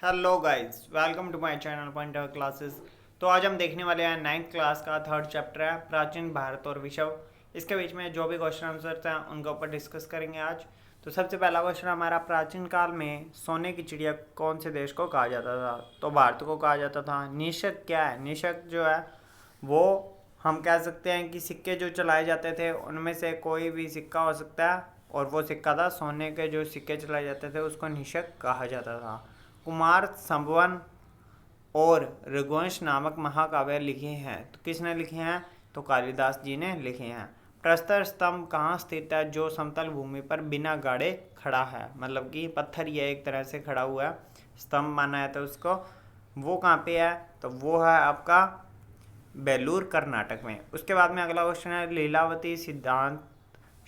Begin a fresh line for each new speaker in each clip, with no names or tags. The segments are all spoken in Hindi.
Hello guys, welcome to my channel pointer classes. तो आज हम देखने वाले हैं 9th क्लास का थर्ड चैप्टर है प्राचीन भारत और विश्व। इसके बीच में जो भी क्वेश्चन आंसर्स हैं उनके ऊपर डिस्कस करेंगे आज। तो सबसे पहला क्वेश्चन हमारा, प्राचीन काल में सोने की चिड़िया कौन से देश को कहा जाता था? तो भारत को कहा जाता था। निशक क्या है? निशक जो है वो हम कह सकते हैं कि सिक्के जो चलाए जाते थे उनमें से कोई भी सिक्का हो सकता है, और वो सिक्का था सोने के। जो सिक्के चलाए जाते थे उसको निशक कहा जाता था। कुमार संभवन और रघुवंश नामक महाकाव्य लिखे हैं, तो किसने लिखे हैं? तो कालिदास जी ने लिखे हैं। प्रस्तर स्तंभ कहाँ स्थित है जो समतल भूमि पर बिना गाड़े खड़ा है? मतलब कि पत्थर ये एक तरह से खड़ा हुआ है, स्तंभ माना है तो उसको। वो कहाँ पे है? तो वो है आपका बेलूर कर्नाटक में। उसके बाद में अगला क्वेश्चन है, लीलावती सिद्धांत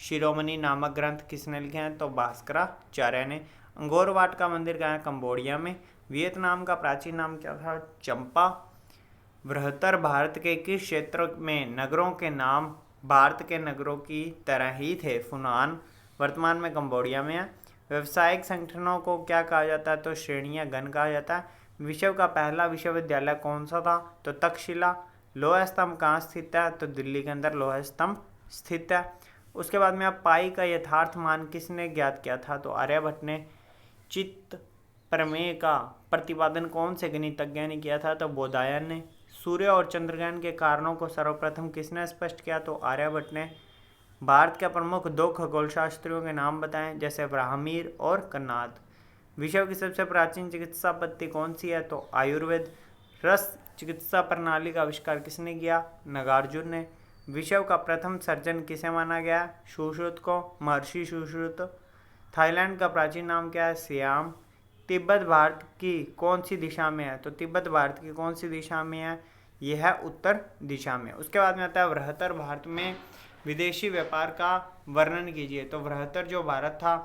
शिरोमणि नामक ग्रंथ किसने लिखे हैं? तो भास्कराचार्य ने। अंगोर वाट का मंदिर कहाँ है? कंबोडिया में। वियतनाम का प्राचीन नाम क्या था? चंपा। बृहत्तर भारत के किस क्षेत्र में नगरों के नाम भारत के नगरों की तरह ही थे? फुनान। वर्तमान में कंबोडिया में है। व्यवसायिक संगठनों को क्या कहा जाता है? तो श्रेणियां गण कहा जाता है। विश्व का पहला विश्वविद्यालय कौन सा था? तो तक्षशिला। लोहा स्तंभ कहाँ स्थित है? तो दिल्ली के अंदर लोहा स्तंभ स्थित है। उसके बाद में आप पाई का यथार्थ मान किसने ज्ञात किया था? तो आर्यभट्ट ने। चित्त प्रमेय का प्रतिपादन कौन से गणितज्ञ ने किया था? तो बोधायन ने। सूर्य और चंद्रग्रहण के कारणों को सर्वप्रथम किसने स्पष्ट किया? तो आर्यभट्ट ने। भारत के प्रमुख दो खगोल शास्त्रियों के नाम बताएं, जैसे ब्राह्मीर और कन्नाद। विश्व की सबसे प्राचीन चिकित्सा पद्धति कौन सी है? तो आयुर्वेद। रस चिकित्सा प्रणाली का आविष्कार किसने किया? नागार्जुन ने। विश्व का प्रथम सर्जन किसे माना गया? सुश्रुत को, महर्षि सुश्रुत। थाईलैंड का प्राचीन नाम क्या है? सियाम। तिब्बत भारत की कौन सी दिशा में है? तो तिब्बत भारत की कौन सी दिशा में है? यह है उत्तर दिशा में। उसके बाद में आता है बृहत्तर भारत में विदेशी व्यापार का वर्णन कीजिए। तो बृहत्तर जो भारत था,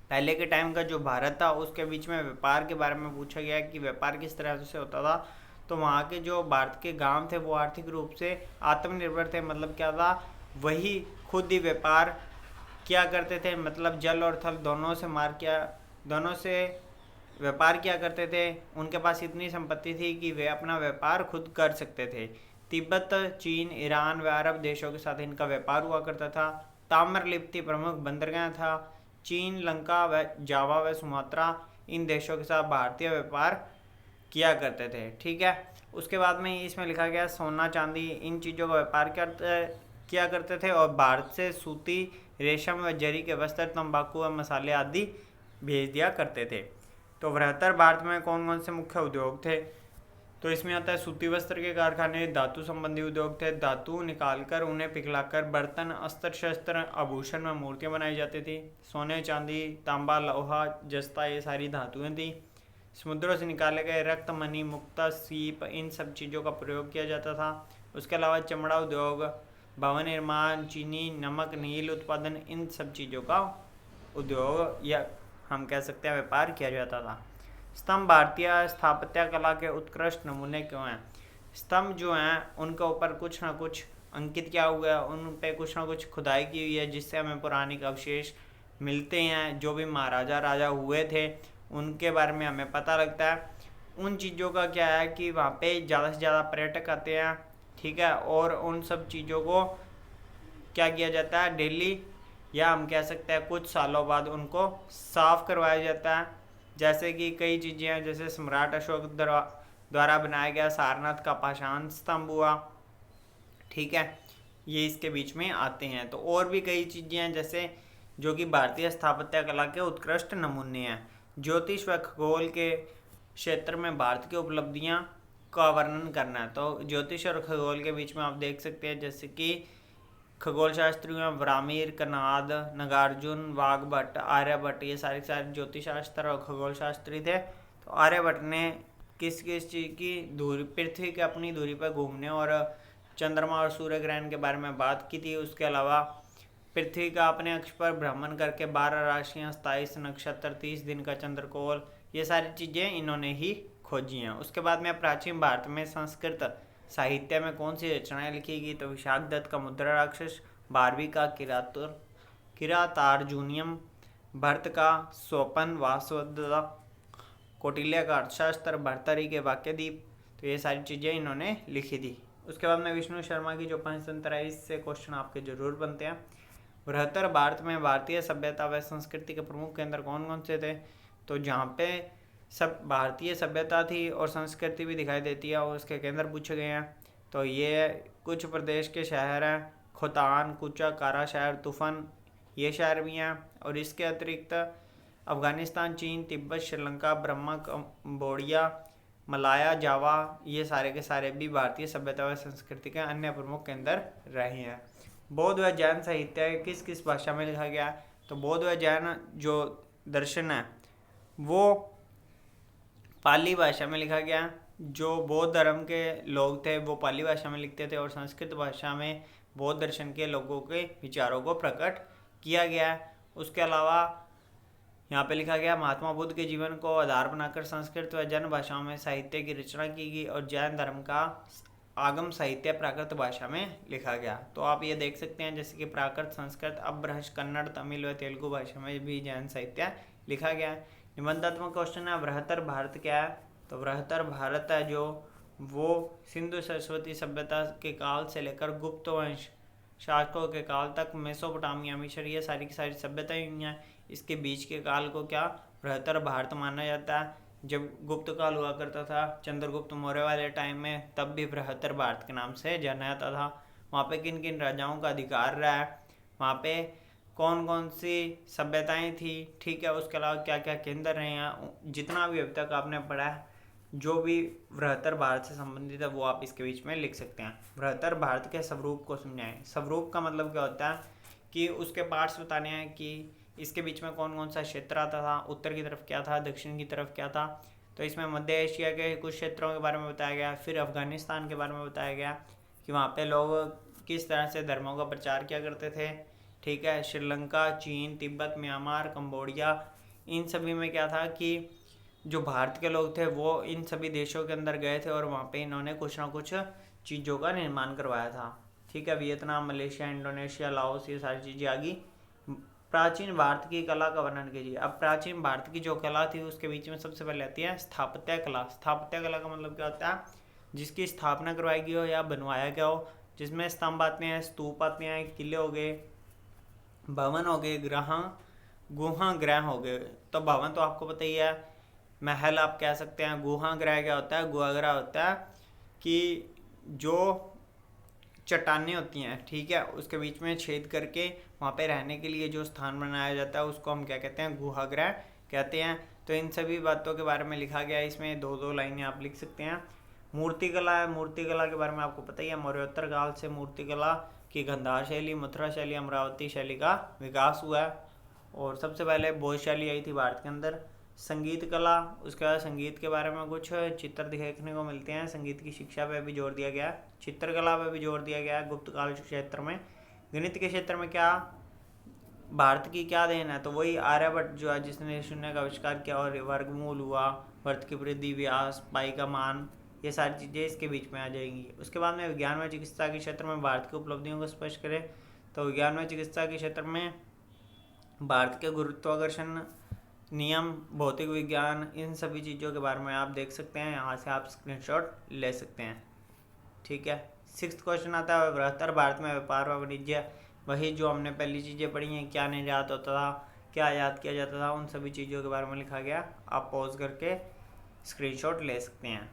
पहले के टाइम का जो भारत था, उसके बीच में व्यापार के बारे में पूछा गया कि व्यापार किस तरह से होता था। तो वहाँ के जो भारत के गांव थे वो आर्थिक रूप से आत्मनिर्भर थे। मतलब क्या था, वही खुद ही व्यापार किया करते थे। मतलब जल और थल दोनों से व्यापार किया करते थे। उनके पास इतनी संपत्ति थी कि वे अपना व्यापार खुद कर सकते थे। तिब्बत, चीन, ईरान व अरब देशों के साथ इनका व्यापार हुआ करता था। ताम्रलिप्ति प्रमुख बंदरगाह था। चीन, लंका व जावा व सुमात्रा, इन देशों के साथ भारतीय व्यापार किया करते थे। ठीक है। उसके बाद में इसमें लिखा गया सोना चांदी इन चीज़ों का व्यापार किया करते थे, और भारत से सूती, रेशम व जरी के वस्त्र, तंबाकू व मसाले आदि भेज दिया करते थे। तो बृहत्तर भारत में कौन कौन से मुख्य उद्योग थे? तो इसमें आता है सूती वस्त्र के कारखाने, धातु संबंधी उद्योग थे। धातु निकालकर उन्हें पिघलाकर बर्तन, अस्त्र शस्त्र, आभूषण व मूर्तियां बनाई जाती थी। सोने, चांदी, तांबा, लोहा, जस्ता, ये सारी धातुएं थी। समुद्रों से निकाले गए रक्त, मणि, मुक्ता, सीप, इन सब चीज़ों का प्रयोग किया जाता था। उसके अलावा चमड़ा उद्योग, भवन निर्माण, चीनी, नमक, नील उत्पादन, इन सब चीज़ों का उद्योग या हम कह सकते हैं व्यापार किया जाता था। स्तंभ भारतीय स्थापत्य कला के उत्कृष्ट नमूने क्यों हैं? स्तंभ जो हैं उनके ऊपर कुछ ना कुछ अंकित किया हुआ है, उन पे कुछ ना कुछ खुदाई की हुई है, जिससे हमें पौराणिक अवशेष मिलते हैं। जो भी महाराजा राजा हुए थे उनके बारे में हमें पता लगता है। उन चीज़ों का क्या है कि वहाँ पे ज़्यादा से ज़्यादा पर्यटक आते हैं। ठीक है। और उन सब चीज़ों को क्या किया जाता है, डेली या हम कह सकते हैं कुछ सालों बाद उनको साफ करवाया जाता है। जैसे कि कई चीज़ें हैं, जैसे सम्राट अशोक द्वारा बनाया गया सारनाथ का पाषाण स्तंभ हुआ। ठीक है, ये इसके बीच में आते हैं। तो और भी कई चीज़ें हैं जैसे जो कि भारतीय स्थापत्य कला के उत्कृष्ट नमूने हैं। ज्योतिष व खगोल के क्षेत्र में भारत की उपलब्धियां का वर्णन करना है। तो ज्योतिष और खगोल के बीच में आप देख सकते हैं, जैसे कि खगोल शास्त्रियों में ब्राह्मीर, कनाद, नागार्जुन, वाघभट्ट, आर्यभट्ट, ये सारे सारे ज्योतिष शास्त्र और खगोल शास्त्री थे। तो आर्यभट्ट ने किस किस चीज़ की दूरी, पृथ्वी के अपनी दूरी पर घूमने और चंद्रमा और सूर्य ग्रहण के बारे में बात की थी। उसके अलावा पृथ्वी का अपने अक्ष पर भ्रमण करके 12 राशियाँ, 27 नक्षत्र, 30 दिन का चंद्रकोल, ये सारी चीज़ें इन्होंने ही खोजी हैं। उसके बाद में प्राचीन भारत में संस्कृत साहित्य में कौन सी रचनाएं लिखी गई? तो विशाख दत्त का मुद्रा राक्षस, भारवी का किरातार्जुनियम, भरत का स्वपन वासवदत्ता, कौटिल्य का अर्थशास्त्र, भर्तृहरि के वाक्यदीप, तो ये सारी चीज़ें इन्होंने लिखी थी। उसके बाद में विष्णु शर्मा की जो पंचतंत्र है, इससे क्वेश्चन आपके जरूर बनते हैं। बृहत्तर भारत में भारतीय सभ्यता व संस्कृति के प्रमुख केंद्र कौन कौन से थे? तो जहाँ पे सब भारतीय सभ्यता थी और संस्कृति भी दिखाई देती है और उसके केंद्र पूछे गए हैं। तो ये कुछ प्रदेश के शहर हैं, खोतान, कुचा, कारा शहर, तूफान, ये शहर भी हैं। और इसके अतिरिक्त अफगानिस्तान, चीन, तिब्बत, श्रीलंका, ब्रह्मा, कंबोडिया, मलाया, जावा, ये सारे के सारे भी भारतीय सभ्यता व संस्कृति के अन्य प्रमुख केंद्र रहे हैं। बौद्ध व जैन साहित्य किस किस भाषा में लिखा गया? तो बौद्ध व जैन जो दर्शन है वो पाली भाषा में लिखा गया। जो बौद्ध धर्म के लोग थे वो पाली भाषा में लिखते थे और संस्कृत भाषा में बौद्ध दर्शन के लोगों के विचारों को प्रकट किया गया। उसके अलावा यहाँ पे लिखा गया महात्मा बुद्ध के जीवन को आधार बनाकर संस्कृत व जन भाषाओं में साहित्य की रचना की गई और जैन धर्म का आगम साहित्य प्राकृत भाषा में लिखा गया। तो आप ये देख सकते हैं जैसे कि प्राकृत, संस्कृत, अब्रहश, कन्नड़, तमिल व तेलुगु भाषा में भी जैन साहित्य लिखा गया है। निबंधात्मक क्वेश्चन है, बृहत्तर भारत क्या है? तो बृहत्तर भारत है जो वो सिंधु सरस्वती सभ्यता के काल से लेकर गुप्त वंश शासकों के काल तक मेसोपोटामिया, मिस्र, ये सारी की सारी सभ्यताएं हुई हैं। इसके बीच के काल को क्या बृहत्तर भारत माना जाता है। जब गुप्त काल हुआ करता था चंद्रगुप्त मौर्य वाले टाइम में, तब भी बृहत्तर भारत के नाम से जाना जाता था। वहाँ पे किन किन राजाओं का अधिकार रहा है, वहाँ पे कौन कौन सी सभ्यताएं थी, ठीक है, उसके अलावा क्या क्या केंद्र रहे हैं, जितना भी अभी तक आपने पढ़ा है जो भी बृहत्तर भारत से संबंधित है वो आप इसके बीच में लिख सकते हैं। बृहत्तर भारत के स्वरूप को समझाएं। स्वरूप का मतलब क्या होता है कि उसके पार्ट्स बताने हैं कि इसके बीच में कौन कौन सा क्षेत्र आता था, उत्तर की तरफ क्या था, दक्षिण की तरफ क्या था। तो इसमें मध्य एशिया के कुछ क्षेत्रों के बारे में बताया गया, फिर अफगानिस्तान के बारे में बताया गया कि वहाँ पे लोग किस तरह से धर्मों का प्रचार किया करते थे, ठीक है। श्रीलंका, चीन, तिब्बत, म्यांमार, कंबोडिया, इन सभी में क्या था कि जो भारत के लोग थे वो इन सभी देशों के अंदर गए थे और वहाँ पे इन्होंने कुछ ना कुछ चीज़ों का निर्माण करवाया था, ठीक है। वियतनाम, मलेशिया, इंडोनेशिया, लाओस, ये सारी चीज़ें आ गई। प्राचीन भारत की कला का वर्णन कीजिए। अब प्राचीन भारत की जो कला थी उसके बीच में सबसे पहले आती है स्थापत्य कला। स्थापत्य कला का मतलब क्या होता है? जिसकी स्थापना करवाई गई हो या बनवाया गया हो, जिसमें स्तंभ आते हैं, स्तूप आते हैं, किले हो गए, भवन हो गए, गुहा ग्रह हो गए। तो भवन तो आपको पता ही है, महल आप कह सकते हैं। गुहा ग्रह क्या होता है? गुहा ग्रह होता है कि जो चट्टानें होती हैं, ठीक है, उसके बीच में छेद करके वहाँ पे रहने के लिए जो स्थान बनाया जाता है उसको हम क्या कहते हैं? गुहागृह कहते हैं। तो इन सभी बातों के बारे में लिखा गया है। इसमें दो दो लाइनें आप लिख सकते हैं। मूर्तिकला है। मूर्तिकला के बारे में आपको पता ही है, मौर्योत्तर काल से मूर्तिकला की गंधार शैली, मथुरा शैली, अमरावती शैली का विकास हुआ है और सबसे पहले भोज शैली आई थी भारत के अंदर। संगीत कला, उसके बाद संगीत के बारे में कुछ चित्र देखने को मिलते हैं। संगीत की शिक्षा पे भी जोर दिया गया है, चित्रकला पे भी जोर दिया गया है गुप्त काल क्षेत्र में। गणित के क्षेत्र में क्या भारत की क्या देन है? तो वही आर्यभट्ट जो है जिसने शून्य का आविष्कार किया और वर्गमूल हुआ, वर्त की वृद्धि, व्यास, पाई का मान, ये सारी चीज़ें इसके बीच में आ जाएंगी। उसके बाद में विज्ञान व चिकित्सा के क्षेत्र में भारत की उपलब्धियों को स्पष्ट करें। तो विज्ञान व चिकित्सा के क्षेत्र में भारत के गुरुत्वाकर्षण नियम, भौतिक विज्ञान, इन सभी चीज़ों के बारे में आप देख सकते हैं। यहाँ से आप स्क्रीनशॉट ले सकते हैं, ठीक है। 6th क्वेश्चन आता है बृहत्तर भारत में व्यापार व वाणिज्य। वही जो हमने पहली चीज़ें पढ़ी हैं, क्या निर्यात होता था, क्या आयात किया जाता था, उन सभी चीज़ों के बारे में लिखा गया। आप पॉज करके स्क्रीनशॉट ले सकते हैं।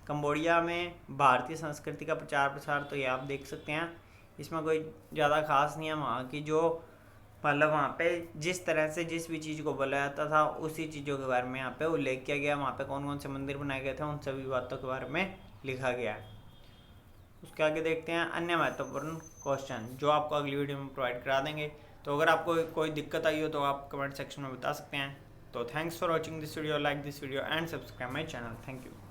कंबोडिया में भारतीय संस्कृति का प्रचार प्रसार, तो ये आप देख सकते हैं। इसमें कोई ज़्यादा खास नहीं है। वहाँ की जो मतलब वहाँ पे जिस तरह से जिस भी चीज़ को बोला जाता था उसी चीज़ों के बारे में यहाँ पे उल्लेख किया गया। वहाँ पे कौन कौन से मंदिर बनाए गए थे उन सभी बातों के बारे में लिखा गया है। उसके आगे देखते हैं अन्य महत्वपूर्ण क्वेश्चन जो आपको अगली वीडियो में प्रोवाइड करा देंगे। तो अगर आपको कोई दिक्कत आई हो तो आप कमेंट सेक्शन में बता सकते हैं। तो thanks for watching this video, like this video and subscribe my channel. Thank you.